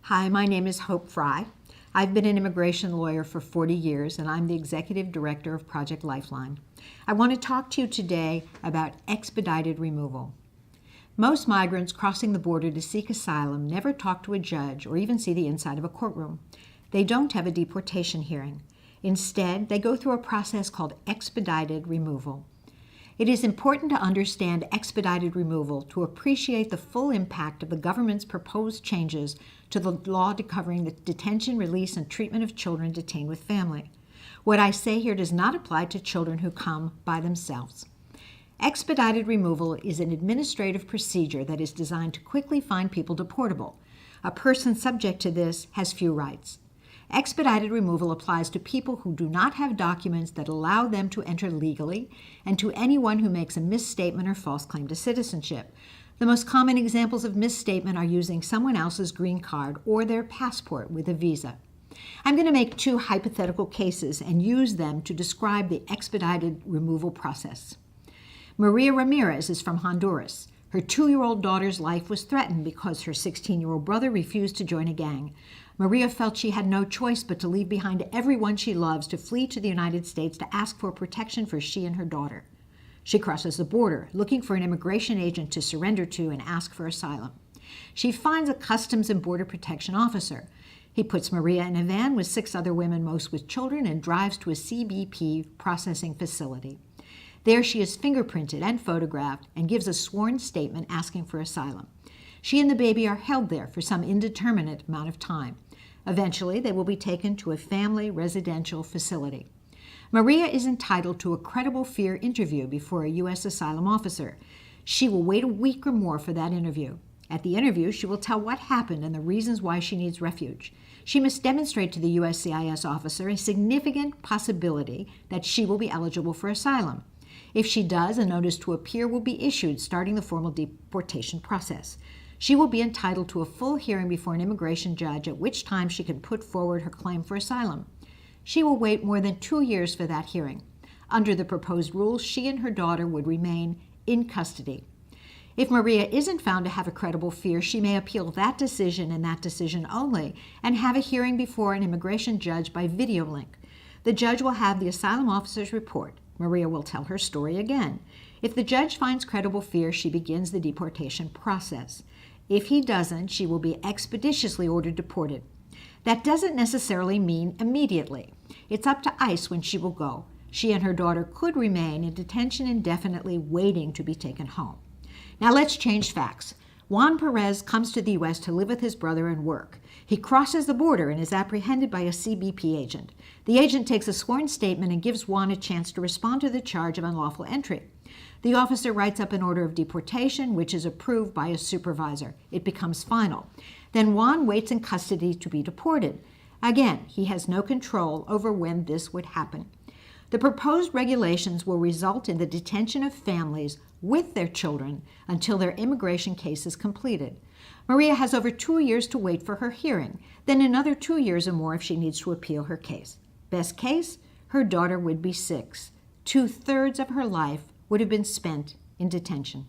Hi, my name is Hope Fry. I've been an immigration lawyer for 40 years, and I'm the Executive Director of Project Lifeline. I want to talk to you today about expedited removal. Most migrants crossing the border to seek asylum never talk to a judge or even see the inside of a courtroom. They don't have a deportation hearing. Instead, they go through a process called expedited removal. It is important to understand expedited removal to appreciate the full impact of the government's proposed changes to the law covering the detention, release, and treatment of children detained with family. What I say here does not apply to children who come by themselves. Expedited removal is an administrative procedure that is designed to quickly find people deportable. A person subject to this has few rights. Expedited removal applies to people who do not have documents that allow them to enter legally and to anyone who makes a misstatement or false claim to citizenship. The most common examples of misstatement are using someone else's green card or their passport with a visa. I'm going to make two hypothetical cases and use them to describe the expedited removal process. Maria Ramirez is from Honduras. Her 2-year-old daughter's life was threatened because her 16-year-old brother refused to join a gang. Maria felt she had no choice but to leave behind everyone she loves to flee to the United States to ask for protection for she and her daughter. She crosses the border, looking for an immigration agent to surrender to and ask for asylum. She finds a Customs and Border Protection officer. He puts Maria in a van with 6 other women, most with children, and drives to a CBP processing facility. There she is fingerprinted and photographed and gives a sworn statement asking for asylum. She and the baby are held there for some indeterminate amount of time. Eventually, they will be taken to a family residential facility. Maria is entitled to a credible fear interview before a U.S. asylum officer. She will wait a week or more for that interview. At the interview, she will tell what happened and the reasons why she needs refuge. She must demonstrate to the USCIS officer a significant possibility that she will be eligible for asylum. If she does, a notice to appear will be issued, starting the formal deportation process. She will be entitled to a full hearing before an immigration judge, at which time she can put forward her claim for asylum. She will wait more than 2 years for that hearing. Under the proposed rules, she and her daughter would remain in custody. If Maria isn't found to have a credible fear, she may appeal that decision and that decision only, and have a hearing before an immigration judge by video link. The judge will have the asylum officer's report. Maria will tell her story again. If the judge finds credible fear, she begins the deportation process. If he doesn't, she will be expeditiously ordered deported. That doesn't necessarily mean immediately. It's up to ICE when she will go. She and her daughter could remain in detention indefinitely, waiting to be taken home. Now let's change facts. Juan Perez comes to the U.S. to live with his brother and work. He crosses the border and is apprehended by a CBP agent. The agent takes a sworn statement and gives Juan a chance to respond to the charge of unlawful entry. The officer writes up an order of deportation, which is approved by a supervisor. It becomes final. Then Juan waits in custody to be deported. Again, he has no control over when this would happen. The proposed regulations will result in the detention of families with their children until their immigration case is completed. Maria has over 2 years to wait for her hearing, then another 2 years or more if she needs to appeal her case. Best case, her daughter would be 6. 2/3 of her life would have been spent in detention.